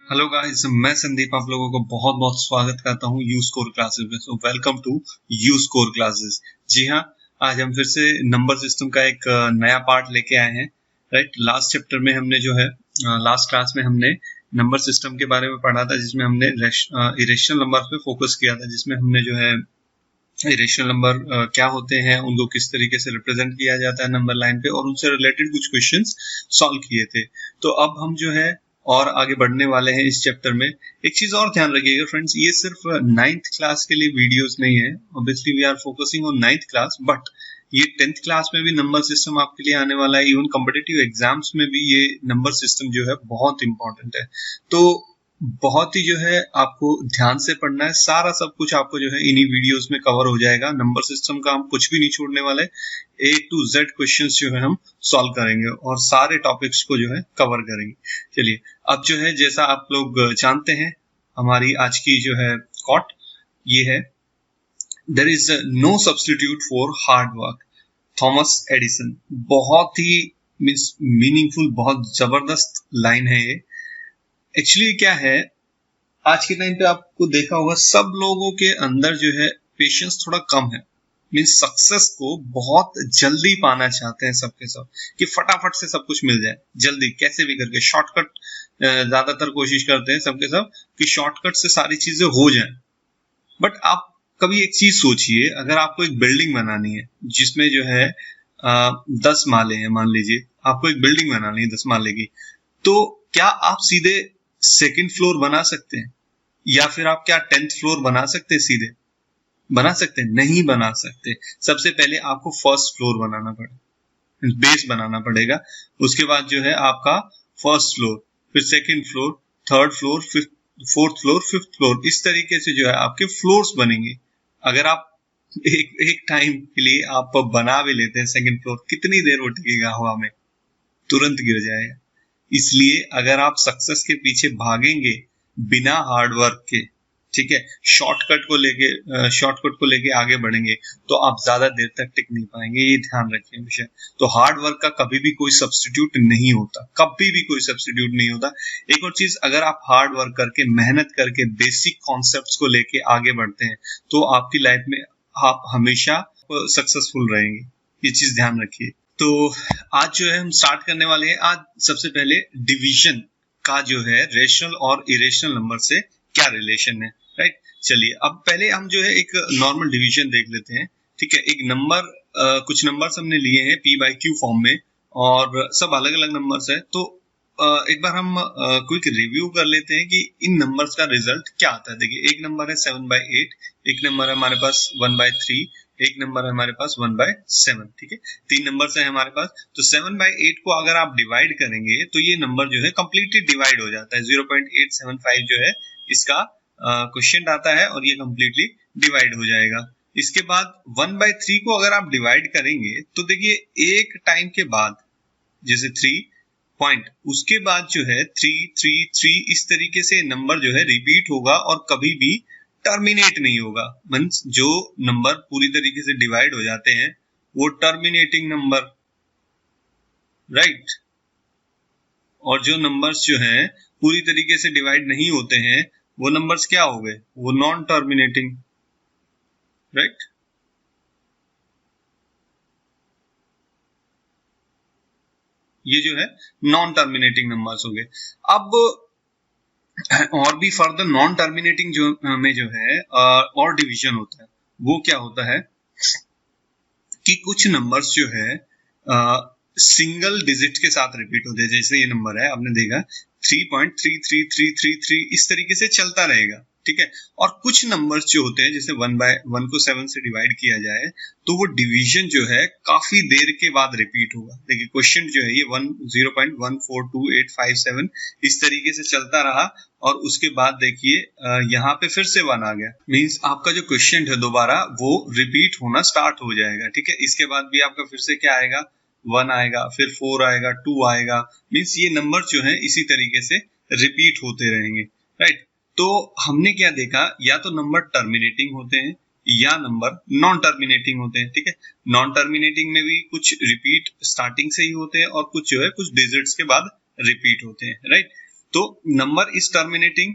Hello guys, मैं संदीप आप लोगों को बहुत बहुत स्वागत करता हूँ यू स्कोर क्लासेस में। So welcome to U score classes. जी हाँ, आज हम फिर से नंबर सिस्टम का एक नया पार्ट लेके आए हैं। राइट, लास्ट चैप्टर में हमने जो है लास्ट क्लास में हमने नंबर सिस्टम के बारे में पढ़ा था, जिसमें हमने इरेशनल नंबर पे फोकस किया था, जिसमें हमने जो है इरेशनल नंबर क्या होते हैं, उनको किस तरीके से रिप्रेजेंट किया जाता है नंबर लाइन पे, और उनसे रिलेटेड कुछ क्वेश्चंस सॉल्व किए थे। तो अब हम जो है और आगे बढ़ने वाले हैं इस चैप्टर में। एक चीज और ध्यान रखिएगा फ्रेंड्स, ये सिर्फ 9th क्लास के लिए वीडियोस नहीं है। Obviously we are focusing on 9th class, but ये 10th क्लास में भी नंबर सिस्टम आपके लिए आने वाला है। इवन कॉम्पिटिटिव एग्जाम्स में भी ये नंबर सिस्टम जो है बहुत इंपॉर्टेंट है। तो बहुत ही जो है आपको ध्यान से पढ़ना है। सारा सब कुछ आपको जो है इन्हीं वीडियोस में कवर हो जाएगा। नंबर सिस्टम का हम कुछ भी नहीं छोड़ने वाले। A to Z क्वेश्चंस जो है हम सॉल्व करेंगे और सारे टॉपिक्स को जो है कवर करेंगे। चलिए, अब जो है जैसा आप लोग जानते हैं, हमारी आज की जो है कोट ये है, there is no substitute for hard work, Thomas Edison. बहुत ही मीनिंगफुल, बहुत जबरदस्त लाइन है ये। एक्चुअली क्या है, आज के टाइम पे आपको देखा होगा सब लोगों के अंदर जो है पेशेंस थोड़ा कम है। मीन्स सक्सेस को बहुत जल्दी पाना चाहते हैं सबके सब, कि फटाफट से सब कुछ मिल जाए, जल्दी कैसे भी करके शॉर्टकट ज्यादातर कोशिश करते हैं सबके सब कि शॉर्टकट से सारी चीजें हो जाएं। बट आप कभी एक चीज सोचिए, अगर आपको एक बिल्डिंग बनानी है जिसमें जो है 10 माले हैं, मान लीजिए आपको एक बिल्डिंग बनानी है 10 माले की, तो क्या आप सीधे सेकंड फ्लोर बना सकते हैं, या फिर आप क्या 10th फ्लोर बना सकते हैं? सीधे बना सकते हैं? नहीं बना सकते। सबसे पहले आपको फर्स्ट फ्लोर बनाना पड़ेगा, बेस बनाना पड़ेगा। उसके बाद जो है आपका फर्स्ट फ्लोर, फिर second floor, third floor, fourth floor, fifth floor, इस तरीके से जो है आपके फ्लोर्स बनेंगे। अगर आप एक टाइम के लिए आप बना भी लेते हैं सेकंड फ्लोर, कितनी देर वो टिकेगा हवा में? तुरंत गिर जाएगा। इसलिए अगर आप सक्सेस के पीछे भागेंगे बिना हार्ड वर्क के, ठीक है, शॉर्टकट को लेके आगे बढ़ेंगे, तो आप ज्यादा देर तक टिक नहीं पाएंगे। ये ध्यान रखिए हमेशा। तो हार्ड वर्क का कभी भी कोई सब्स्टिट्यूट नहीं होता, कभी भी कोई सब्स्टिट्यूट नहीं होता। एक और चीज, अगर आप हार्ड वर्क करके, मेहनत करके, बेसिक कॉन्सेप्ट्स को लेके आगे बढ़ते हैं, तो आपकी लाइफ में आप हमेशा सक्सेसफुल रहेंगे। ये चीज ध्यान रखिए। तो आज जो है हम स्टार्ट करने वाले हैं। आज सबसे पहले डिवीजन का जो है रेशनल और इरेशनल नंबर से क्या रिलेशन है। राइट, चलिए अब पहले हम जो है एक नॉर्मल डिवीजन देख लेते हैं। ठीक है, एक नंबर, कुछ नंबर्स हमने लिए हैं P/Q फॉर्म में, और सब अलग अलग नंबर्स है। तो एक बार हम क्विक रिव्यू कर लेते हैं कि इन नंबर्स का रिजल्ट क्या आता है। देखिए, एक नंबर है 7/8, एक नंबर है हमारे पास 1/3, एक नंबर है हमारे पास 1/7। ठीक है, 3 नंबर्स है हमारे पास। तो 7/8 को अगर आप डिवाइड करेंगे तो ये नंबर जो है कंप्लीटली डिवाइड हो जाता है। 0.875 जो है इसका क्वेश्चन आता है, और ये कंप्लीटली डिवाइड हो जाएगा। इसके बाद 1/3 को अगर आप डिवाइड करेंगे तो देखिए एक टाइम के बाद, जैसे 3 पॉइंट, उसके बाद जो है 3 3 3, इस तरीके से नंबर जो है रिपीट होगा और कभी भी टर्मिनेट नहीं होगा। मींस जो नंबर पूरी तरीके से डिवाइड हो जाते हैं वो टर्मिनेटिंग नंबर, राइट, और जो नंबर्स जो हैं पूरी तरीके से डिवाइड नहीं होते हैं वो नंबर्स क्या हो गए? वो नॉन टर्मिनेटिंग, राइट। ये जो है नॉन टर्मिनेटिंग नंबर्स हो गए। अब और भी फर्दर नॉन टर्मिनेटिंग जो में जो है और डिवीजन होता है, वो क्या होता है कि कुछ नंबर्स जो है सिंगल डिजिट के साथ रिपीट होते हैं। जैसे ये नंबर है, आपने देखा 3.33333, इस तरीके से चलता रहेगा। ठीक है, और कुछ नंबर्स जो होते हैं, जैसे 1/1 को 7 से डिवाइड किया जाए तो वो डिवीजन जो है काफी देर के बाद रिपीट होगा। देखिए क्वेश्चन जो है ये 0.142857 इस तरीके से चलता रहा, और उसके बाद देखिए यहाँ पे फिर से 1 आ गया। मींस आपका जो क्वेश्चन है दोबारा वो रिपीट होना स्टार्ट हो जाएगा। ठीक है, इसके बाद भी आपका फिर से क्या आएगा? 1 आएगा, फिर 4 आएगा, 2 आएगा। मींस ये नंबर जो है इसी तरीके से रिपीट होते रहेंगे। राइट, तो हमने क्या देखा, या तो नंबर टर्मिनेटिंग होते हैं या नंबर नॉन टर्मिनेटिंग होते हैं। ठीक है, नॉन टर्मिनेटिंग में भी कुछ रिपीट स्टार्टिंग से ही होते हैं और कुछ जो है कुछ डिजिट्स के बाद रिपीट होते हैं। राइट, तो नंबर इज टर्मिनेटिंग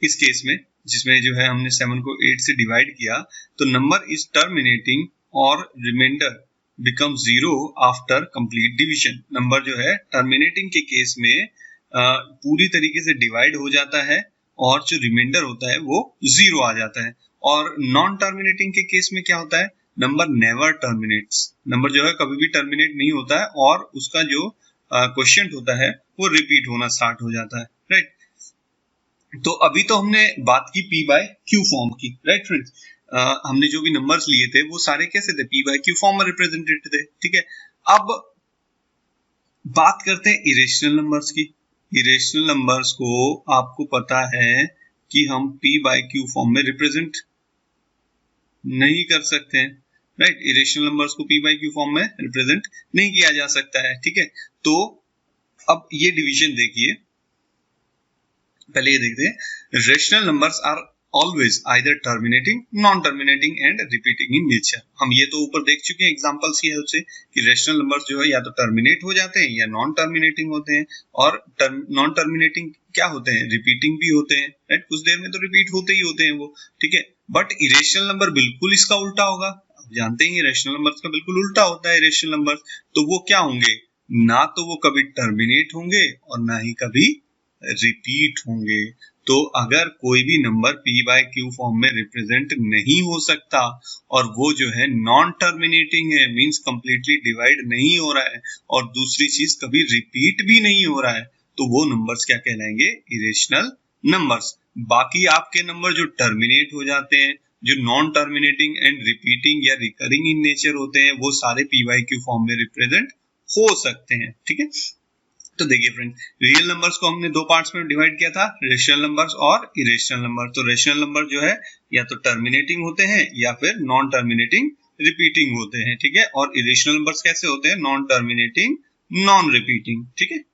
इस केस में, जिसमें जो है हमने 7 को 8 से डिवाइड किया, तो नंबर इज टर्मिनेटिंग और remainder become 0 after complete division. Number जो है टर्मिनेटिंग के केस में पूरी तरीके से डिवाइड हो जाता है और जो रिमाइंडर होता है वो 0 आ जाता है। और नॉन टर्मिनेटिंग के केस में क्या होता है, नंबर नेवर टर्मिनेट्स। नंबर जो है कभी भी टर्मिनेट नहीं होता है और उसका जो क्वेश्चन होता है वो रिपीट होना स्टार्ट हो जाता है, राइट। तो अभी तो हमने बात की पी बाय क्यू फॉर्म की, राइट फ्रेंड्स। हमने जो भी नंबर्स लिए थे वो सारे कैसे थे, पी बाय क्यू फॉर्म में रिप्रेजेंटेड थे, ठीक है। अब बात करते हैं इरेशनल नंबर्स की। इरेशनल नंबर्स को आपको पता है कि हम पी बाय क्यू फॉर्म में रिप्रेजेंट नहीं कर सकते हैं, राइट। इरेशनल नंबर्स को पी बाय क्यू फॉर्म में रिप्रेजेंट नहीं किया जा सकता है, ठीक है। तो अब ये डिवीजन देखिए, पहले ये देखते हैं। Rational numbers are always either terminating, non terminating and repeating in nature. हम ये तो ऊपर देख चुके हैं एग्जांपल्स की हेल्प से कि रेशनल नंबर्स जो है या तो टर्मिनेट हो जाते हैं या नॉन टर्मिनेटिंग होते हैं। और नॉन टर्मिनेटिंग क्या होते हैं, रिपीटिंग भी होते हैं, राइट। कुछ देर में तो रिपीट होते ही होते हैं वो, ठीक है। बट इरेशनल नंबर बिल्कुल इसका उल्टा होगा। आप जानते ही रेशनल नंबर्स का बिल्कुल उल्टा होता है इरेशनल नंबर। तो वो क्या होंगे, ना तो वो कभी टर्मिनेट होंगे और ना ही कभी रिपीट होंगे। तो अगर कोई भी number p by q form में रिप्रेजेंट नहीं हो सकता और वो जो है नॉन टर्मिनेटिंग है, मींस कंप्लीटली डिवाइड नहीं हो रहा है, और दूसरी चीज कभी रिपीट भी नहीं हो रहा है, तो वो नंबर्स क्या कहलाएंगे, इरेशनल नंबर्स। बाकी आपके नंबर जो टर्मिनेट हो जाते हैं, जो नॉन टर्मिनेटिंग एंड रिपीटिंग या रिकरिंग इन नेचर होते हैं, वो सारे पी बाय क्यू फॉर्म में रिप्रेजेंट हो सकते हैं, ठीक है। तो देखिए फ्रेंड, रियल नंबर्स को हमने दो पार्ट्स में डिवाइड किया था, रेशनल नंबर्स और इरेशनल नंबर। तो रेशनल नंबर जो है या तो टर्मिनेटिंग होते हैं या फिर नॉन टर्मिनेटिंग रिपीटिंग होते हैं, ठीक है। और इरेशनल नंबर्स कैसे होते हैं, नॉन टर्मिनेटिंग नॉन रिपीटिंग, ठीक है।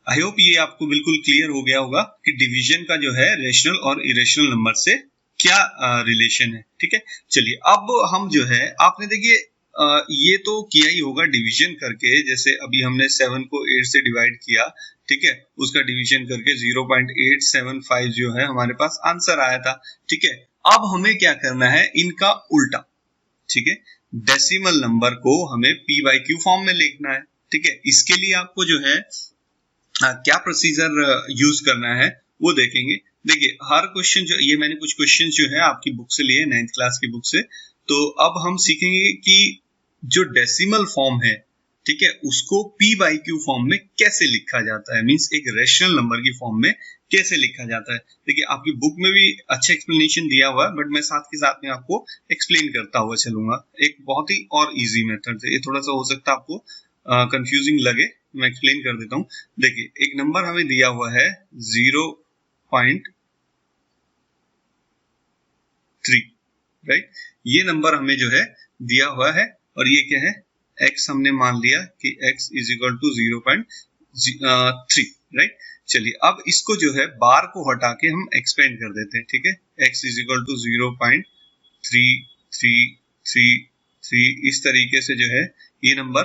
आई होप ये आपको बिल्कुल क्लियर हो गया होगा कि डिवीजन का जो है रेशनल और इरेशनल नंबर से क्या रिलेशन है, ठीक है। चलिए अब हम जो है, आपने देखिए ये तो किया ही होगा डिवीजन करके। जैसे अभी हमने 7 को 8 से डिवाइड किया, ठीक है, उसका डिवीजन करके 0.875 जो है हमारे पास आंसर आया था, ठीक है। अब हमें क्या करना है, इनका उल्टा, ठीक है। डेसिमल नंबर को हमें पी बाय क्यू फॉर्म में लिखना है, ठीक है। इसके लिए आपको जो है क्या प्रोसीजर यूज करना है वो देखेंगे। देखिए हर क्वेश्चन जो, ये मैंने कुछ क्वेश्चन जो है आपकी बुक से लिए, 9th क्लास की बुक से। तो अब हम सीखेंगे कि जो डेसिमल फॉर्म है, ठीक है, उसको पी बाय क्यू फॉर्म में कैसे लिखा जाता है, मींस एक रेशनल नंबर की फॉर्म में कैसे लिखा जाता है। देखिए आपकी बुक में भी अच्छा एक्सप्लेनेशन दिया हुआ है, बट मैं साथ के साथ में आपको एक्सप्लेन करता हुआ चलूंगा एक बहुत ही और इजी मेथड से। ये थोड़ा सा हो सकता है आपको कंफ्यूजिंग लगे, मैं एक्सप्लेन कर देता हूँ। देखिए एक नंबर हमें दिया हुआ है 0.3, राइट। ये नंबर हमें जो है दिया हुआ है और ये क्या है, x हमने मान लिया कि x is equal to 0.3, right. चलिए अब इसको जो है बार को हटा के हम एक्सपेंड कर देते हैं, ठीक है। x इज इक्वल टू 0.3333, इस तरीके से जो है ये नंबर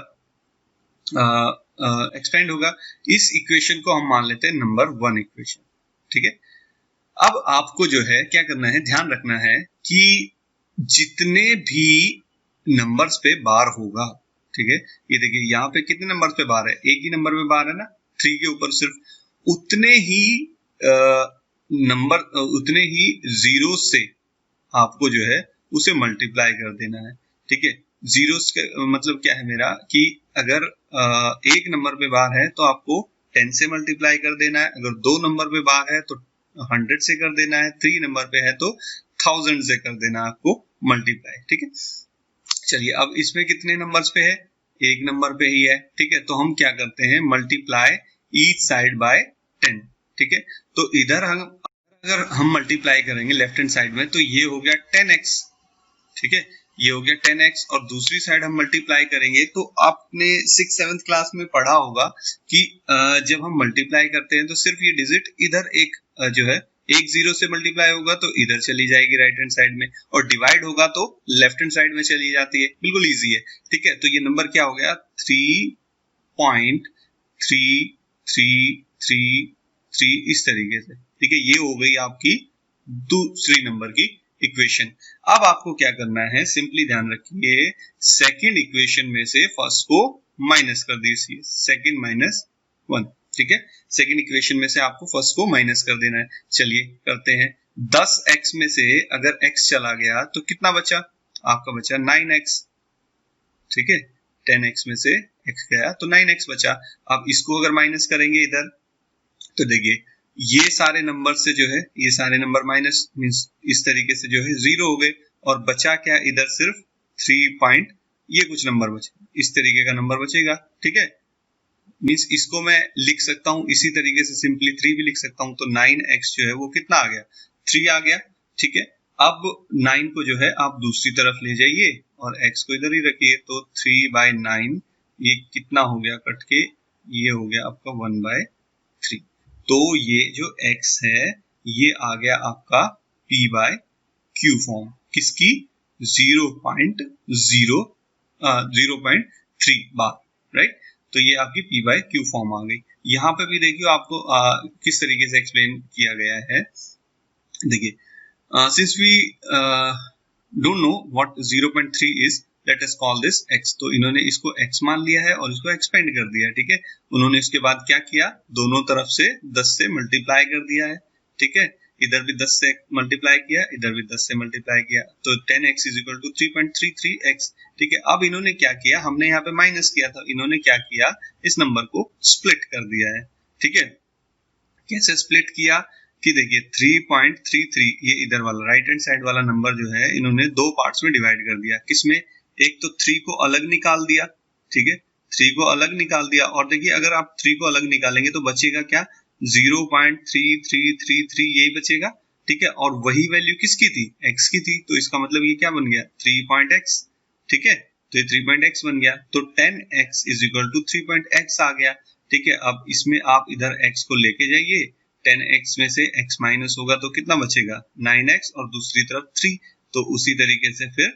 एक्सपेंड होगा। इस इक्वेशन को हम मान लेते हैं नंबर 1 इक्वेशन, ठीक है। अब आपको जो है क्या करना है, ध्यान रखना है कि जितने भी नंबर्स पे बार होगा, ठीक है, ये देखिए यहाँ पे कितने नंबर्स पे बार है, एक ही नंबर पे बार है ना, 3 के ऊपर सिर्फ उतने ही नंबर, उतने ही जीरो से आपको जो है उसे मल्टीप्लाई कर देना है, ठीक है। जीरोस का मतलब क्या है मेरा, कि अगर एक नंबर पे बार है तो आपको 10 से मल्टीप्लाई कर देना है, अगर 2 नंबर पे बार है तो 100 से कर देना है, 3 नंबर पे है तो 1000 से कर देना है आपको मल्टीप्लाई, ठीक है। चलिए अब इसमें कितने नंबर्स पे है, एक नंबर पे ही है, ठीक है। तो हम क्या करते हैं, मल्टीप्लाई ईच साइड बाय 10, ठीक है। तो इधर हम अगर हम मल्टीप्लाई करेंगे लेफ्ट हैंड साइड में तो ये हो गया 10x, ठीक है, ये हो गया 10x। और दूसरी साइड हम मल्टीप्लाई करेंगे तो आपने 6th-7th क्लास में पढ़ा होगा कि जब हम मल्टीप्लाई करते हैं तो सिर्फ ये डिजिट इधर एक जो है एक जीरो से मल्टीप्लाई होगा तो इधर चली जाएगी राइट हैंड साइड में, और डिवाइड होगा तो लेफ्ट हैंड साइड में चली जाती है। बिल्कुल इजी है, ठीक है। तो ये नंबर क्या हो गया, 3.3333 3 इस तरीके से, ठीक है। ये हो गई आपकी दूसरी नंबर की इक्वेशन। अब आपको क्या करना है, सिंपली ध्यान रखिए, सेकंड इक्वेशन में से फर्स्ट को माइनस कर दीजिए, सेकंड माइनस 1, ठीक है। सेकंड इक्वेशन में से आपको फर्स्ट को माइनस कर देना है। चलिए करते हैं। 10x में से अगर x चला गया तो कितना बचा, आपका बचा 9x, ठीक है। 10x में से x गया तो 9x बचा। अब इसको अगर माइनस करेंगे इधर, तो देखिए ये सारे नंबर से जो है, ये सारे नंबर माइनस मींस इस तरीके से जो है 0 हो गए, और बचा क्या इधर, सिर्फ 3 पॉइंट ये कुछ नंबर बचे, इस तरीके का नंबर बचेगा, ठीक है। मींस इसको मैं लिख सकता हूं इसी तरीके से, सिंपली 3 भी लिख सकता हूं। तो 9x जो है वो कितना आ गया, 3 आ गया, ठीक है। अब 9 को जो है आप दूसरी तरफ ले जाइए और x को इधर ही रखिए, तो 3/9 ये कितना हो गया कट के, ये हो गया आपका 1/3। तो ये जो x है ये आ गया आपका p/q फॉर्म, किसकी, 0.3 बार, राइट। तो ये आपकी p/q फॉर्म आ गई। यहाँ पे भी देखिए आपको किस तरीके से एक्सप्लेन किया गया है। देखिए, since we don't know what 0.3 is, let us call this x। तो इन्होंने इसको x मान लिया है और इसको एक्सपेंड कर दिया है, ठीक है। उन्होंने इसके बाद क्या किया, दोनों तरफ से 10 से मल्टीप्लाई कर दिया है, ठीक है। इधर भी 10 से मल्टीप्लाई किया, इधर भी 10 से मल्टीप्लाई किया, तो 10x is equal to 3.33x, ठीक है। अब इन्होंने क्या किया, हमने यहाँ पे माइनस किया था, इन्होंने क्या किया, इस नंबर को स्प्लिट कर दिया है, ठीक है। कैसे स्प्लिट किया कि देखिए 3.33 ये इधर वाला राइट हैंड साइड वाला नंबर जो है इन्होंने दो पार्ट्स में डिवाइड कर दिया। किसमें, एक तो 3 को अलग निकाल दिया, ठीक है, 3 को अलग निकाल दिया, और देखिए अगर आप 3 को अलग निकालेंगे तो बचेगा क्या, 0.3333 यही बचेगा, ठीक है। और वही वैल्यू किसकी थी, x की थी, तो इसका मतलब ये क्या बन गया, 3.x, ठीक है। तो ये 3.x बन गया, तो 10x is equal to 3.x आ गया, ठीक है। अब इसमें आप इधर x को लेके जाइए, 10x में से x माइनस होगा तो कितना बचेगा, 9x, और दूसरी तरफ 3, तो उसी तरीके से फिर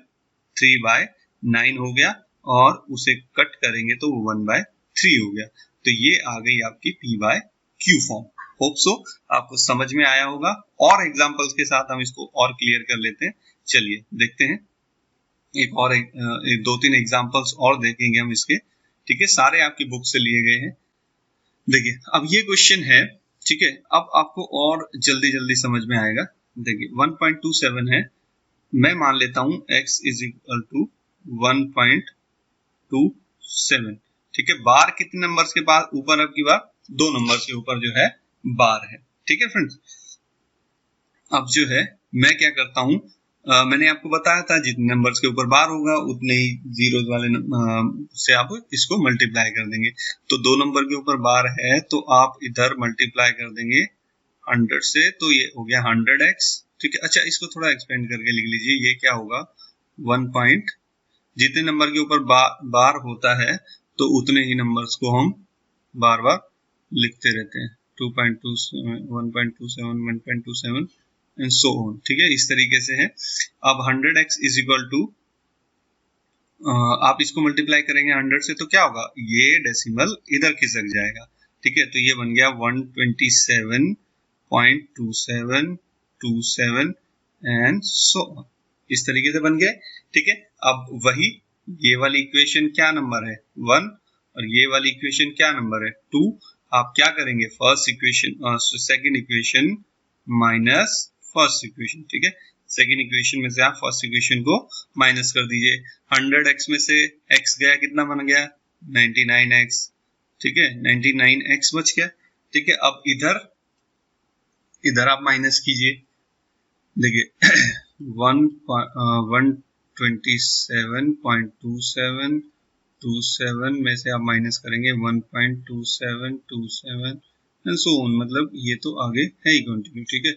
3/9 हो गया, और उसे कट करेंगे तो वो 1/3 हो गया। तो ये आ गई आपकी p/q फॉर्म। होप सो आपको समझ में आया होगा, और एग्जांपल्स के साथ हम इसको और क्लियर कर लेते हैं। चलिए देखते हैं, एक 2-3 एग्जांपल्स और देखेंगे हम इसके, ठीक है। सारे आपकी बुक से लिए गए हैं। देखिए अब ये क्वेश्चन है, ठीक है। अब आपको और जल्दी जल्दी समझ में आएगा। देखिए 1.27 है, मैं मान लेता हूं x इज इक्वल टू 1.27, ठीक है। बार कितने नंबर्स के बाद ऊपर, अब की बार 2 नंबर्स के ऊपर जो है बार है, ठीक है फ्रेंड्स। अब जो है मैं क्या करता हूं, मैंने आपको बताया था जितने नंबर्स के ऊपर बार होगा उतने ही जीरोस वाले से आप इसको मल्टीप्लाई कर देंगे। तो 2 नंबर के ऊपर बार है तो आप इधर मल्टीप्लाई कर देंगे 100 से, तो ये हो गया 100x, ठीक है। अच्छा इसको थोड़ा एक्सपेंड करके लिख लीजिए, ये क्या होगा 1 पॉइंट, जितने नंबर के ऊपर बार होता है तो उतने ही नंबर्स को हम बार बार लिखते रहते हैं, 2.27, 1.27, 1.27 एंड सो ऑन, ठीक है। इस तरीके से है। अब 100x इज इक्वल टू, आप इसको मल्टीप्लाई करेंगे 100 से तो क्या होगा, ये डेसिमल इधर खिसक जाएगा, ठीक है। तो ये बन गया 127.2727 एंड सो ऑन, इस तरीके से बन गए, ठीक है। अब वही ये वाली इक्वेशन क्या नंबर है 1, और ये वाली इक्वेशन क्या नंबर है 2। आप क्या करेंगे, first equation second equation minus first equation, ठीक है। सेकंड इक्वेशन में से आप फर्स्ट इक्वेशन को माइनस कर दीजिए। 100x में से x गया, कितना बन गया 99x, ठीक है, 99x बच गया, ठीक है। अब इधर आप माइनस कीजिए, देखिए 127.2727 में से आप माइनस करेंगे 1.2727 एंड सो ऑन, मतलब ये तो आगे है ही कंटिन्यू, ठीक है।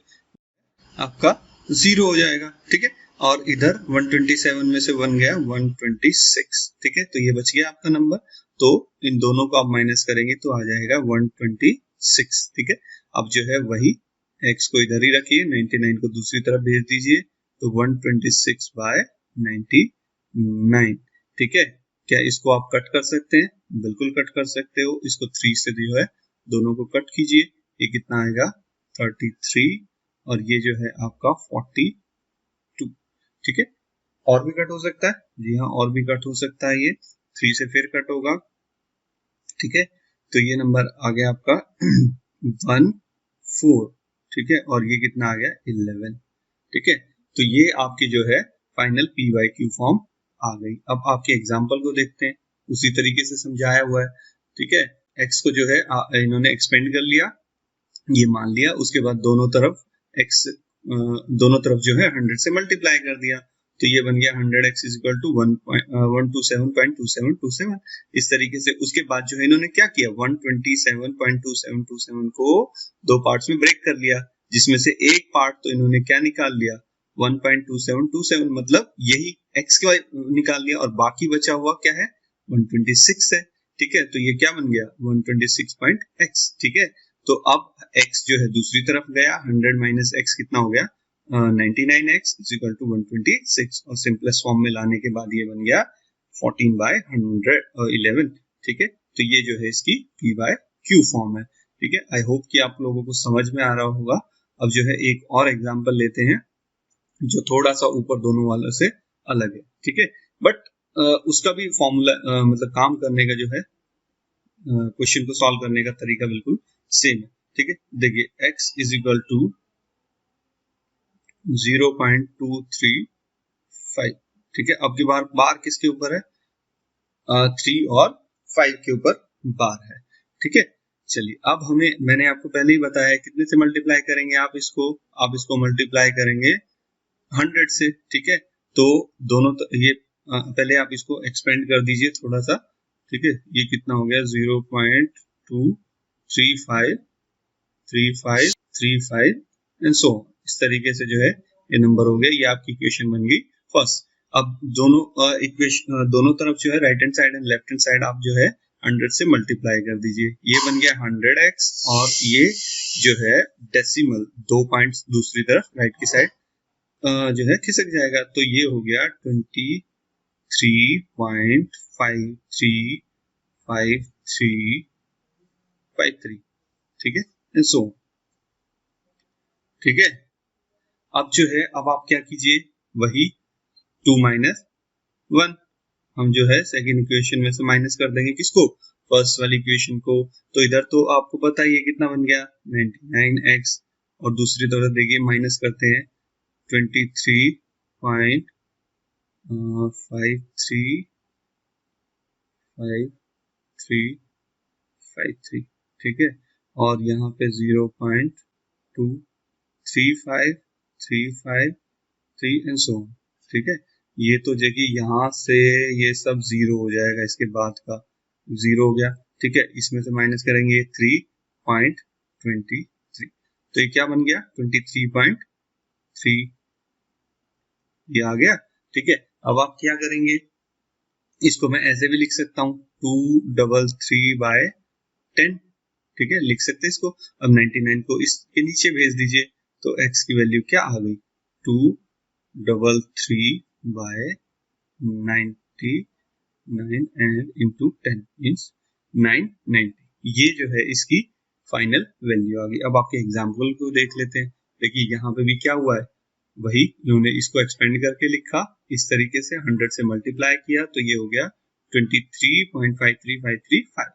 आपका 0 हो जाएगा, ठीक है। और इधर 127 में से 1 गया 126, ठीक है। तो ये बच गया आपका नंबर, तो इन दोनों को आप माइनस करेंगे तो आ जाएगा 126, ठीक है। अब जो है वही x को इधर ही रखिए, 99 को दूसरी तरफ भेज दीजिए, तो 126/99, ठीक है। क्या इसको आप कट कर सकते हैं, बिल्कुल कट कर सकते हो। इसको 3 से जो है दोनों को कट कीजिए, ये कितना आएगा 33 और ये जो है आपका 42। ठीक है, और भी कट हो सकता है, जी हाँ और भी कट हो सकता है, ये 3 से फिर कट होगा। ठीक है, तो ये नंबर आ गया आपका 14। ठीक है, और ये कितना आ गया 11। ठीक है, तो ये आपकी जो है final p y q form आ गई। अब आपके एग्जाम्पल को देखते हैं, उसी तरीके से समझाया हुआ है। ठीक है, एक्स को जो है इन्होंने एक्सपेंड कर लिया, ये मान लिया, उसके बाद दोनों तरफ x दोनों तरफ जो है 100 से मल्टीप्लाई कर दिया, तो ये बन गया 100x इज इक्वल टू 127.2727। इस तरीके से उसके बाद जो है इन्होंने क्या किया, 127.2727 को दो पार्ट्स में ब्रेक कर लिया, जिसमें से एक पार्ट तो इन्होंने क्या निकाल लिया 1.2727, मतलब यही x का निकाल लिया, और बाकी बचा हुआ क्या है 126 है। ठीक है, तो ये क्या बन गया 126.x। ठीक है, तो अब x जो है दूसरी तरफ गया, 100 माइनस x कितना हो गया 99x इज इक्वल टू 126, और सिंपलेस्ट फॉर्म में लाने के बाद ये बन गया 14/111। ठीक है, तो ये जो है इसकी p बाय q फॉर्म है। ठीक है, आई होप कि आप लोगों को समझ में आ रहा होगा। अब जो है एक और एग्जांपल लेते हैं जो थोड़ा सा ऊपर दोनों वालों से अलग है। ठीक है, बट उसका भी फॉर्मूला मतलब काम करने का जो है क्वेश्चन को सॉल्व करने का तरीका बिल्कुल सेम है। ठीक है, देखिए x इज इक्वल टू 0.235। ठीक है, अब की बार किसके ऊपर है 3 और 5 के ऊपर बार है। ठीक है, चलिए अब हमें, मैंने आपको पहले ही बताया कितने से मल्टीप्लाई करेंगे, आप इसको मल्टीप्लाई करेंगे 100 से। ठीक है, तो दोनों ये पहले आप इसको एक्सपेंड कर दीजिए थोड़ा सा। ठीक है, ये कितना हो गया 0.2353535 एंड सो इस तरीके से जो है ये नंबर हो गया। ये आपकी इक्वेशन बन गई फर्स्ट। अब दोनों इक्वेशन दोनों तरफ जो है right hand side and left hand side आप जो है 100 से मल्टीप्लाई कर दीजिए, ये बन गया 100x, और ये जो है डेसिमल 2 पॉइंट्स दूसरी तरफ राइट की साइड जो है खिसक जाएगा, तो ये हो गया 23.535353। ठीक है, सो ठीक है, अब जो है अब आप क्या कीजिए, वही 2 माइनस 1 हम जो है सेकेंड इक्वेशन में से माइनस कर देंगे, किसको फर्स्ट वाली इक्वेशन को। तो इधर तो आपको पता ही है कितना बन गया 99x, और दूसरी तरफ देखिए माइनस करते हैं 23.535353। ठीक है, और यहाँ पे 0.23535 एंड सो। ठीक है, ये तो देखिए यहाँ से ये सब जीरो हो जाएगा, इसके बाद का जीरो हो गया। ठीक है, इसमें से माइनस करेंगे 3.23, तो ये क्या बन गया 23.3, ये आ गया। ठीक है, अब आप क्या करेंगे, इसको मैं ऐसे भी लिख सकता हूँ 233/10। ठीक है, लिख सकते हैं इसको। अब 99 को इसके नीचे भेज दीजिए, तो x की वैल्यू क्या आ गई 233/99 एंड इंटू 10 मीन्स 990। ये जो है इसकी फाइनल वैल्यू आ गई। अब आपके एग्जाम्पल को देख लेते हैं। देखिए यहाँ पे भी क्या हुआ है, वही इन्होंने इसको एक्सपेंड करके लिखा इस तरीके से, 100 से मल्टीप्लाई किया, तो ये हो गया 23.53535।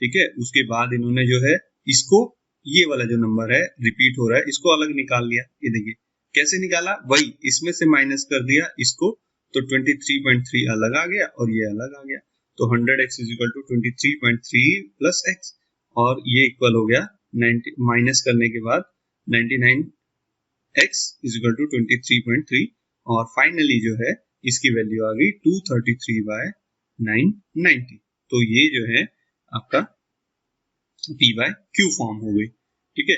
ठीक है, उसके बाद इन्होंने जो है इसको, ये वाला जो नंबर है रिपीट हो रहा है, इसको अलग निकाल लिया। ये देखिए कैसे निकाला, वही इसमें से माइनस कर दिया इसको, तो 23.3 अलग आ गया और ये अलग आ गया, तो 100x is equal to 23.3 plus x, और ये इक्वल हो गया 90 माइनस करने के बाद 99x इज इक्वल टू 23.3, और फाइनली जो है इसकी वैल्यू आ गई 233/990। तो ये जो है आपका p बाय q फॉर्म हो गई। ठीक है,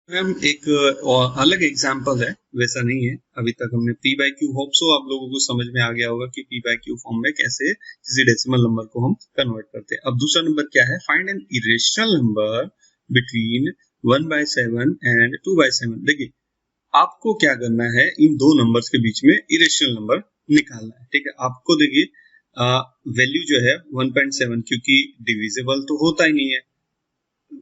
हम एक और अलग एग्जांपल है, वैसा नहीं है, अभी तक हमने p by q, hope so आप लोगों को समझ में आ गया होगा कि p बाय q फॉर्म में कैसे किसी डेसिमल नंबर को हम कन्वर्ट करते हैं। अब दूसरा नंबर क्या है, find an irrational number between 1/7 and 2/7। देखिए आपको क्या करना है, इन दो नंबर्स के बीच में इरेशनल नंबर निकालना है। ठीक है, आपको देखिए वैल्यू जो है 1.7, क्योंकि डिविजिबल तो होता ही नहीं है,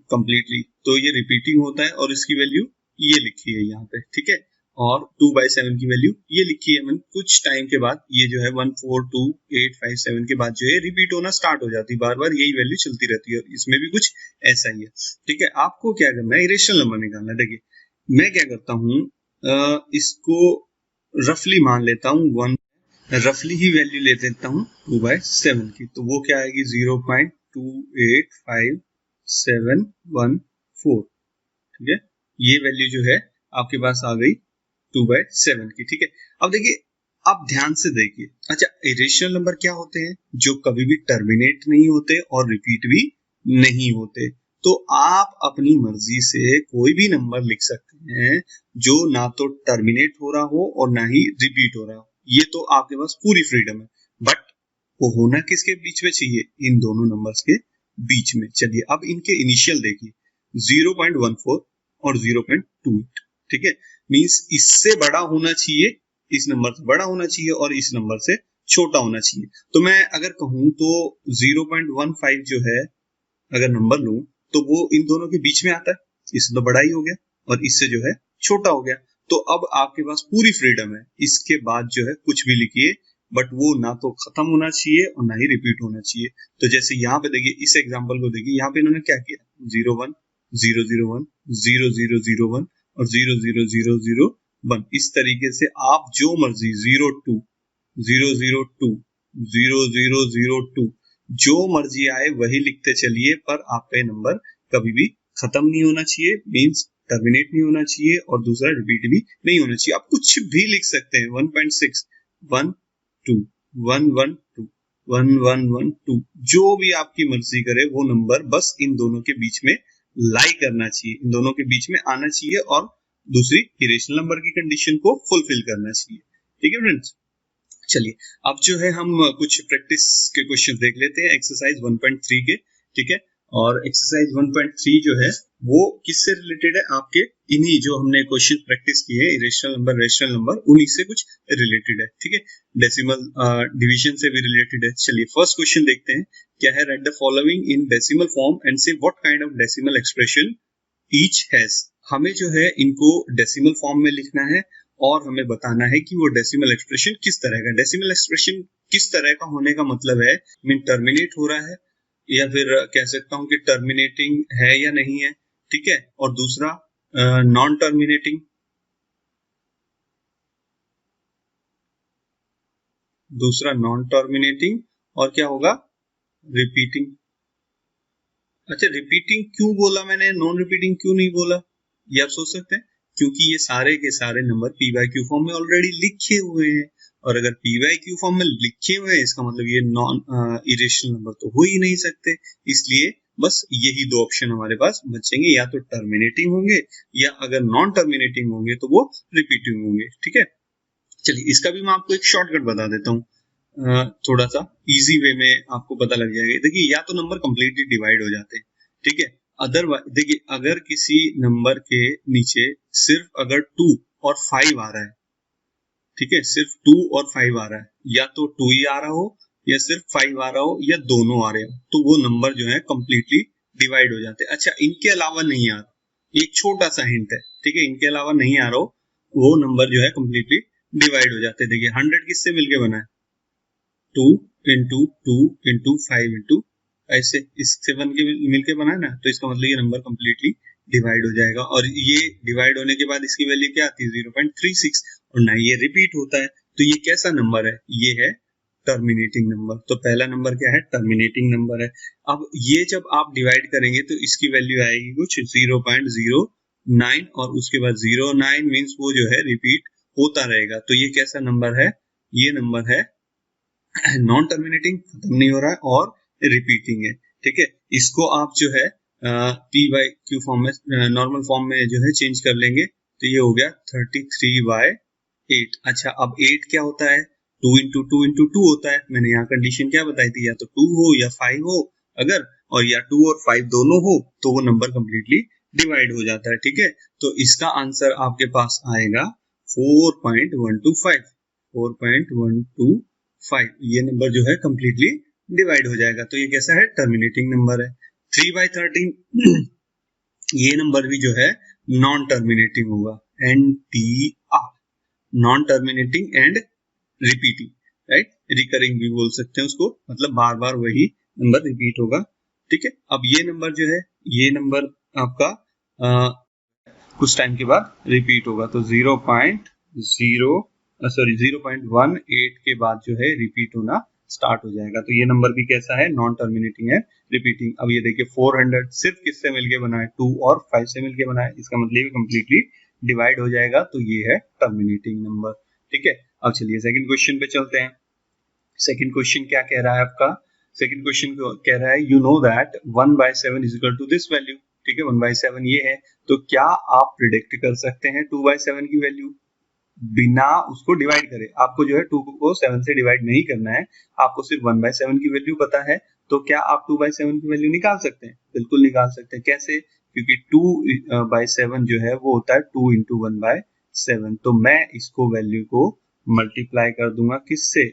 कंप्लीटली, तो ये रिपीटिंग होता है और इसकी वैल्यू ये लिखी है यहाँ पे, ठीक है। और 2/7 की वैल्यू ये लिखी है, मैंने कुछ टाइम के बाद ये जो है 142857 के बाद जो है रिपीट होना स्टार्ट हो जाती है, बार बार यही वैल्यू चलती रहती है। और इसमें भी कुछ ऐसा ही है, ठीक है। आपको क्या करना है, इरेशनल नंबर निकालना है। देखिए मैं क्या करता हूँ, इसको रफली मान लेता हूँ 1, रफली ही वैल्यू ले लेता हूँ 2/7 की, तो वो क्या आएगी 0.285714, ठीक है। ये वैल्यू जो है आपके पास आ गई 2/7 की, ठीक है। अब देखिए, आप ध्यान से देखिए, अच्छा इरेशनल नंबर क्या होते हैं, जो कभी भी टर्मिनेट नहीं होते और रिपीट भी नहीं होते। तो आप अपनी मर्जी से कोई भी नंबर लिख सकते हैं जो ना तो टर्मिनेट हो रहा हो और ना ही रिपीट हो रहा हो, ये तो आपके पास पूरी फ्रीडम है। बट वो होना किसके बीच में चाहिए, इन दोनों नंबर्स के बीच में। चलिए अब इनके इनिशियल देखिए, 0.14 और 0.28, ठीक है। मींस इससे बड़ा होना चाहिए, इस नंबर से बड़ा होना चाहिए और इस नंबर से छोटा होना चाहिए। तो मैं अगर कहूं तो 0.15 जो है अगर नंबर लूं तो वो इन दोनों के बीच में आता है, इससे तो बड़ा ही हो गया और इससे जो है छोटा हो गया। तो अब आपके पास पूरी फ्रीडम है, इसके बाद जो है कुछ भी लिखिए, बट वो ना तो खत्म होना चाहिए और ना ही रिपीट होना चाहिए। तो जैसे यहाँ पे देखिए, इस एग्जांपल को देखिए, यहाँ पे इन्होंने क्या किया, 01 001 0001 और 00001। इस तरीके से आप जो मर्जी 02 002 0002 जो मर्जी आए वही लिखते चलिए, पर आपका नंबर कभी भी खत्म नहीं होना चाहिए, मींस टर्मिनेट नहीं होना चाहिए, और दूसरा रिपीट भी नहीं होना चाहिए। आप कुछ भी लिख सकते हैं, 1.6 1 2 112 1112, जो भी आपकी मर्जी करे वो नंबर बस इन दोनों के बीच में लाई करना चाहिए, इन दोनों के बीच में आना चाहिए और दूसरी इरेशनल नंबर की कंडीशन को फुलफिल करना चाहिए, ठीक है फ्रेंड्स। चलिए अब जो है हम कुछ प्रैक्टिस के क्वेश्चन देख लेते हैं एक्सरसाइज 1.3 के, ठीक है। और एक्सरसाइज 1.3 जो है वो किससे रिलेटेड है, आपके इन्हीं जो हमने क्वेश्चन प्रैक्टिस किए हैं, इरेशनल नंबर रेशनल नंबर, उन्हीं से कुछ रिलेटेड है, ठीक है। डेसिमल डिवीजन से भी रिलेटेड है। चलिए फर्स्ट क्वेश्चन देखते हैं, क्या है, write the following in decimal form and say what kind of decimal expression each has. हमें जो है इनको डेसिमल फॉर्म में लिखना है और हमें बताना है कि वो डेसिमल एक्सप्रेशन किस तरह का, डेसिमल एक्सप्रेशन किस तरह का होने का मतलब है, मीन टर्मिनेट हो रहा है या फिर कह सकता हूं कि टर्मिनेटिंग है या नहीं है, ठीक है। और दूसरा नॉन टर्मिनेटिंग, दूसरा नॉन टर्मिनेटिंग, और क्या होगा, रिपीटिंग। अच्छा रिपीटिंग क्यों बोला मैंने, नॉन रिपीटिंग क्यों नहीं बोला, ये आप सोच सकते हैं, क्योंकि ये सारे के सारे number P by Q form में ऑलरेडी लिखे हुए हैं, और अगर पी बाई क्यू फॉर्म में लिखे हुए हैं इसका मतलब ये नॉन इरेशनल नंबर तो हो ही नहीं सकते। इसलिए बस यही दो ऑप्शन हमारे पास बचेंगे, या तो टर्मिनेटिंग होंगे या अगर नॉन टर्मिनेटिंग होंगे तो वो रिपीटिंग होंगे, ठीक है। चलिए इसका भी मैं आपको एक शॉर्टकट बता देता हूँ, थोड़ा सा इजी वे में आपको पता लग जाएगा। देखिए या तो नंबर कंप्लीटली डिवाइड हो जाते हैं, ठीक है। अदरवाइज देखिए, अगर किसी नंबर के नीचे सिर्फ अगर 2 और 5 आ रहा है, ठीक है, सिर्फ 2 और 5 आ रहा है, या तो 2 ही आ रहा हो या सिर्फ 5 आ रहा हो या दोनों आ रहे हो, तो वो नंबर जो है कंप्लीटली डिवाइड हो जाते हैं। अच्छा इनके अलावा नहीं आ रहा, एक छोटा सा हिंट है, ठीक है, इनके अलावा नहीं आ रहा हो वो नंबर जो है कंप्लीटली डिवाइड हो जाते हैं। देखिए 100 किससे मिलके बना है, 2 इंटू 2 इंटू 5 इंटू, ऐसे इससे बन के मिलके बना है ना, तो इसका मतलब ये नंबर कंप्लीटली डिवाइड हो जाएगा। और ये डिवाइड होने के बाद इसकी वैल्यू क्या आती है, 0.36, और ना ये रिपीट होता है। तो ये कैसा नंबर है, ये है टर्मिनेटिंग नंबर। तो पहला नंबर क्या है, टर्मिनेटिंग नंबर है। अब ये जब आप डिवाइड करेंगे तो इसकी वैल्यू आएगी कुछ 0.09, और उसके बाद 09 मीन्स वो जो है रिपीट होता रहेगा। तो ये कैसा नंबर है, ये नंबर है नॉन टर्मिनेटिंग, खत्म नहीं हो रहा है और रिपीटिंग है, ठीक है। इसको आप जो है पी बाई क्यू फॉर्म में, नॉर्मल फॉर्म में जो है चेंज कर लेंगे, तो ये हो गया 33/8। अच्छा अब 8 क्या होता है, 2 इंटू 2 इंटू 2 होता है। मैंने यहाँ कंडीशन क्या बताई थी, या तो 2 हो या 5 हो अगर, और या 2 और 5 दोनों हो तो वो नंबर कंप्लीटली डिवाइड हो जाता है, ठीक है। तो इसका आंसर आपके पास आएगा 4.125, 4.125, ये नंबर जो है कंप्लीटली डिवाइड हो जाएगा। तो ये कैसा है, टर्मिनेटिंग नंबर है। 3/13 ये नंबर भी जो है नॉन टर्मिनेटिंग होगा, NTR, non terminating and repeating, right, recurring भी बोल सकते हैं उसको, मतलब बार बार वही नंबर रिपीट होगा। ठीक है, अब ये नंबर जो है, ये नंबर आपका कुछ टाइम के बाद रिपीट होगा, तो 0.18 के बाद जो है रिपीट होना स्टार्ट हो जाएगा। तो ये नंबर भी कैसा है, नॉन टर्मिनेटिंग है, रिपीटिंग। अब ये देखिए 400 सिर्फ किससे मिलके बना है, 2 और 5 से मिलके बना है, इसका मतलब कंप्लीटली डिवाइड हो जाएगा, तो ये है टर्मिनेटिंग नंबर। ठीक है, अब चलिए सेकंड क्वेश्चन पे चलते हैं। सेकंड क्वेश्चन क्या कह रहा है आपका, सेकंड क्वेश्चन कह रहा है you know that 1/7 is equal to this value. ठीक है, 1/7 ये है, तो क्या आप प्रिडिक्ट कर सकते हैं 2/7 की वैल्यू बिना उसको डिवाइड करे? आपको जो है 2 को 7 से डिवाइड नहीं करना है, आपको सिर्फ 1/7 की वैल्यू पता है, तो क्या आप 2/7 की वैल्यू निकाल सकते हैं? बिल्कुल निकाल सकते हैं। कैसे? क्योंकि 2/7 जो है वो होता है 2 इंटू 1/7, तो मैं इसको वैल्यू को मल्टीप्लाई कर दूंगा किससे,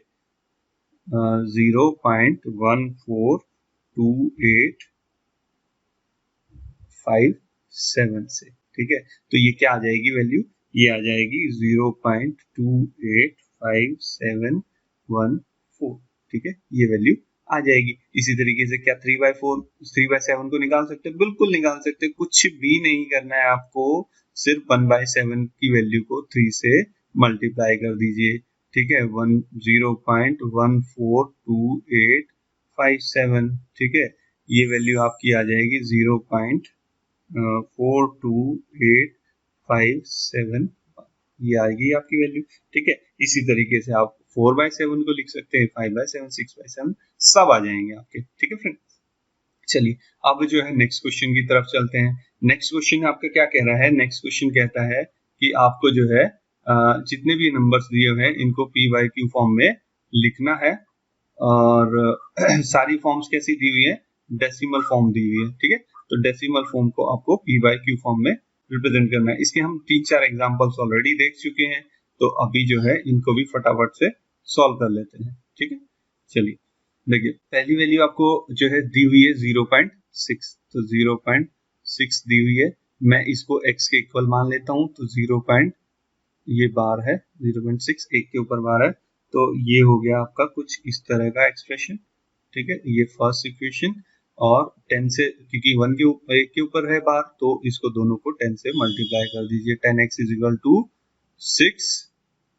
0.142857 से। ठीक है, तो ये क्या आ जाएगी वैल्यू, ये आ जाएगी 0.285714। ठीक है, ये वैल्यू आ जाएगी। इसी तरीके से क्या 3/7 को निकाल सकते हैं? बिल्कुल निकाल सकते हैं, कुछ भी नहीं करना है आपको, सिर्फ 1/7 की वैल्यू को 3 से मल्टीप्लाई कर दीजिए। ठीक है, 0.142857। ठीक है, ये वैल्यू आपकी आ जाएगी 0.42857, ये आएगी आपकी वैल्यू। ठीक है, इसी तरीके से आप 4/7 को लिख सकते हैं, 5/7, 6/7 सब आ जाएंगे आपके। ठीक है फ्रेंड, चलिए अब जो है नेक्स्ट क्वेश्चन की तरफ चलते हैं। नेक्स्ट क्वेश्चन आपका क्या कह रहा है, नेक्स्ट क्वेश्चन कहता है कि आपको जो है जितने भी नंबर्स दिए हुए हैं इनको p/q फॉर्म में लिखना है, और सारी फॉर्म्स कैसी दी हुई है, डेसिमल फॉर्म दी हुई है। ठीक है, तो डेसिमल फॉर्म को आपको p/q फॉर्म में रिप्रेजेंट करना है। इसके हम 3-4 एग्जांपल्स ऑलरेडी देख चुके हैं, तो अभी जो है इनको भी फटाफट से सॉल्व कर लेते हैं। ठीक है, चलिए देखिए पहली वैल्यू आपको जो है दी हुई है 0.6, तो 0.6 दी हुई है, मैं इसको x के इक्वल मान लेता हूं, तो 0. ये बार है 0.6, एक के ऊपर बार है, तो ये हो गया आपका कुछ इस तरह का एक्सप्रेशन। ठीक है, ये फर्स्ट इक्वेशन, और 10 से, क्योंकि 1 के ऊपर, एक के ऊपर है बार, तो इसको दोनों को 10 से मल्टीप्लाई कर दीजिए, 10x इज इक्वल टू 6।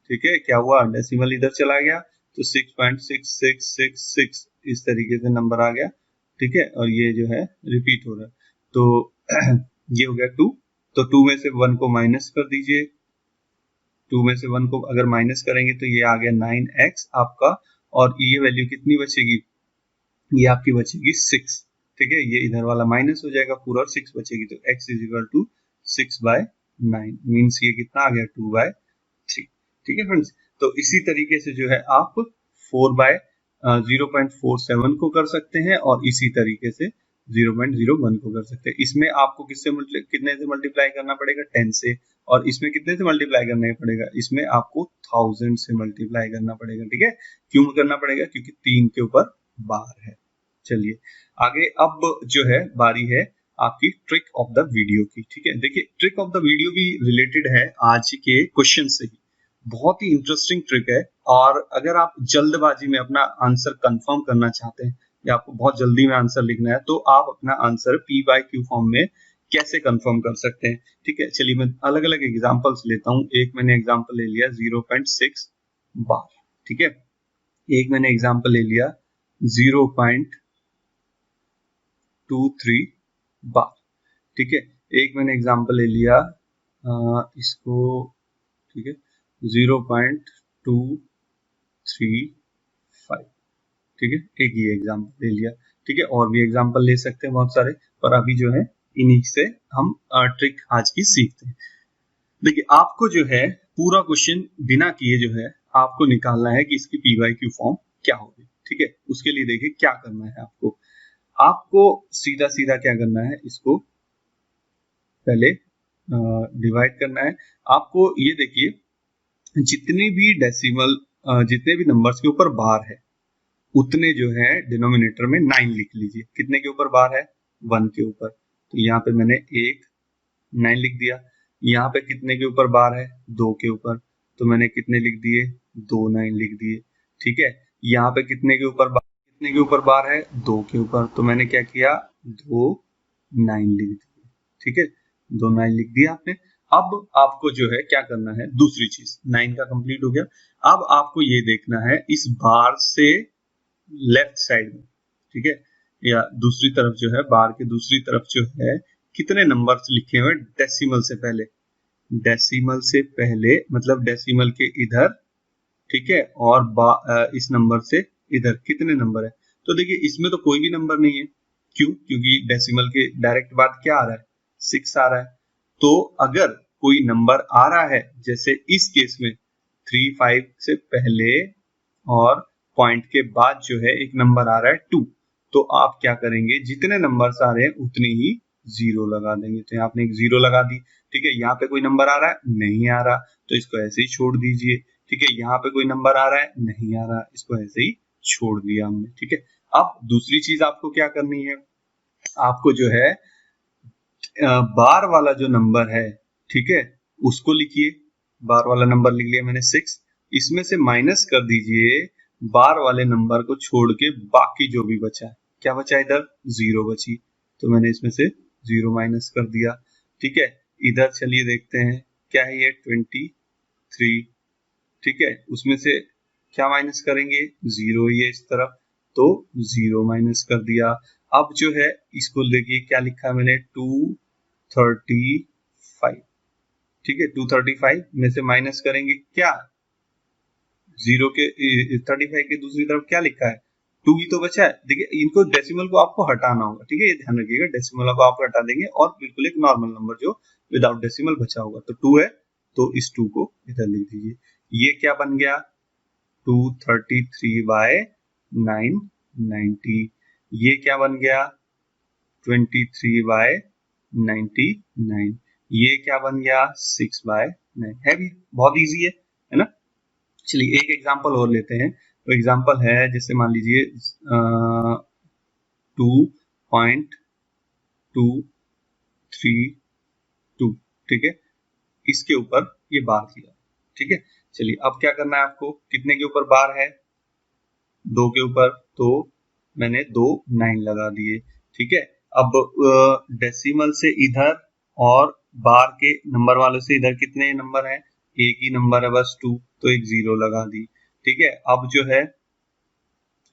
ठीक है, क्या हुआ, डेसिमल इधर चला गया, तो 6.6666 इस तरीके से नंबर आ गया। ठीक है, और ये जो है रिपीट हो रहा है, तो ये हो गया 2, तो 2 में से 1 को माइनस कर दीजिए, 2 में से 1 को अगर माइनस करेंगे तो ये आ गया 9x आपका, और ये वैल्यू कितनी बचेगी, ये आपकी बचेगी 6। ठीक है, ये इधर वाला माइनस हो जाएगा पूरा, और 6 बचेगी, तो x is equal to 6/9, means ये कितना आ गया 2/3। ठीक है फ्रेंड्स, तो इसी तरीके से जो है आप 0.47 को कर सकते हैं, और इसी तरीके से 0.01 को कर सकते हैं। इसमें आपको कितने से मल्टीप्लाई करना पड़ेगा, 10 से, और इसमें कितने से मल्टीप्लाई करना पड़ेगा, इसमें आपको 1000 से मल्टीप्लाई करना पड़ेगा। ठीक है, क्यों करना पड़ेगा, क्योंकि 3 के ऊपर बार है। चलिए आगे, अब जो है बारी है आपकी ट्रिक ऑफ द वीडियो की। ठीक है, देखिए ट्रिक ऑफ द वीडियो भी रिलेटेड है आज के क्वेश्चन से ही, बहुत ही इंटरेस्टिंग ट्रिक है, और अगर आप जल्दबाजी में अपना आंसर कंफर्म करना चाहते हैं, या आपको बहुत जल्दी में आंसर लिखना है, तो आप अपना आंसर p/q फॉर्म में कैसे कंफर्म कर सकते हैं। ठीक है, चलिए मैं अलग अलग एग्जांपल्स लेता हूं। एक मैंने एग्जांपल ले लिया 0.6 बार। ठीक है, एक मैंने एग्जांपल ले लिया 0.23 बार। ठीक है, एक मैंने एग्जांपल ले लिया इसको, ठीक है, 0.235। ठीक है, एक ये एग्जांपल ले लिया। ठीक है, और भी एग्जांपल ले सकते हैं बहुत सारे, पर अभी जो है इन्हीं से हम ट्रिक आज की सीखते हैं। देखिए आपको जो है पूरा क्वेश्चन बिना किए जो है आपको निकालना है कि इसकी p/q फॉर्म क्या होगी। ठीक है, उसके लिए देखिए क्या करना है आपको, आपको सीधा सीधा क्या करना है, इसको पहले डिवाइड करना है। आपको ये देखिए जितनी भी डेसिमल, जितने भी नंबर्स के ऊपर बार है, उतने जो है डिनोमिनेटर में 9 लिख लीजिए। कितने के ऊपर बार है, 1 के ऊपर, तो यहाँ पे मैंने 1, 9 लिख दिया। यहाँ पे कितने के ऊपर बार है? 2 के ऊपर, तो मैंने कितने लिख दिए? 2 9 लिख दिए। ठीक है, यहाँ पे कितने के ऊपर बार है? 2 के ऊपर, तो मैंने क्या किया? 2 9 लिख दिए। ठीक है, 2 9 लिख दिया आपने। अब आपको जो है क्या करना है, दूसरी चीज, 9 का कंप्लीट हो गया। अब आपको ये देखना है इस बार से लेफ्ट साइड में, ठीक है, या दूसरी तरफ जो है, बार के दूसरी तरफ जो है, कितने नंबर्स लिखे हुए डेसिमल से पहले। डेसिमल से पहले मतलब डेसिमल के इधर, ठीक है, और इस नंबर से इधर कितने नंबर है? तो देखिए इसमें तो कोई भी नंबर नहीं है। क्यों? क्योंकि डेसिमल के डायरेक्ट बाद क्या आ रहा है? 6 आ रहा है। तो अगर कोई नंबर आ रहा है, जैसे इस केस में 3 5 से पहले और पॉइंट के बाद जो है एक नंबर आ रहा है 2, तो आप क्या करेंगे, जितने नंबर्स आ रहे हैं उतने ही जीरो लगा देंगे। तो यहाँ आपने एक जीरो लगा दी। ठीक है, यहाँ पे कोई नंबर आ रहा है? नहीं आ रहा, तो इसको ऐसे ही छोड़ दीजिए। ठीक है, यहाँ पे कोई नंबर आ रहा है? नहीं आ रहा, इसको ऐसे ही छोड़ दिया हमने। ठीक है, अब दूसरी चीज आपको क्या करनी है, आपको जो है बार वाला जो नंबर है, ठीक है, उसको लिखिए। बार वाला नंबर लिख लिया मैंने 6, इसमें से माइनस कर दीजिए बार वाले नंबर को छोड़ के बाकी जो भी बचा है। क्या बचा? इधर 0 बची, तो मैंने इसमें से 0 माइनस कर दिया। ठीक है, इधर चलिए देखते हैं क्या है ये 23। ठीक है, उसमें से क्या माइनस करेंगे? 0 ही है इस तरफ, तो 0 माइनस कर दिया। अब जो है इसको देखिए क्या लिखा है मैंने, 235। ठीक है, 235 में से माइनस करेंगे क्या? 0 के 35 के दूसरी तरफ क्या लिखा है? 2 ही तो बचा है। देखिए इनको डेसिमल को आपको हटाना होगा। ठीक है, ये ध्यान रखिएगा, डेसिमल को आप हटा देंगे और बिल्कुल एक नॉर्मल नंबर जो विदाउट डेसिमल बचा होगा। तो 2 है, तो इस 2 को इधर लिख दीजिए। ये क्या बन गया? 233/990। ये क्या बन गया? 23/99। ये क्या बन गया? 6/9। है भी बहुत इजी है ना। चलिए एक एग्जांपल और लेते हैं। तो एग्जांपल है, जैसे मान लीजिए 2.232। ठीक है, इसके ऊपर ये बार दिया। ठीक है, चलिए अब क्या करना है आपको, कितने के ऊपर बार है? 2 के ऊपर, तो मैंने 2 9 लगा दिए। ठीक है, अब डेसिमल से इधर और बार के नंबर वालों से इधर कितने नंबर हैं? एक ही नंबर है बस 2, तो एक 0 लगा दी। ठीक है, अब जो है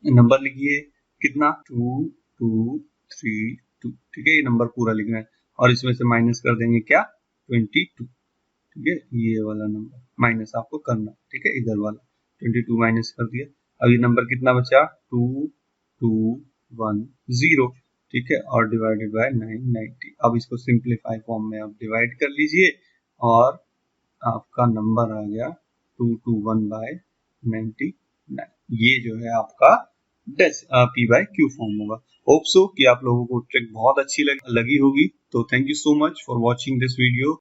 नंबर लिखिए कितना, 2232। ठीक है, ये नंबर पूरा लिखना है और इसमें से माइनस कर देंगे क्या, 22। ठीक है, ये वाला नंबर माइनस आपको करना। ठीक है, इधर वाला 22 माइनस कर दिया। अब ये नंबर कितना बचा, 2210। ठीक है, और डिवाइडेड बाय 990। अब इसको सिंप्लीफाई फॉर्म में आप डिवाइड कर लीजिए और आपका नंबर आ गया 221/99। ये जो है आपका पी बाय क्यू फॉर्म होगा। होप सो कि आप लोगों को ट्रिक बहुत अच्छी लगी होगी। तो thank you so much for watching this video.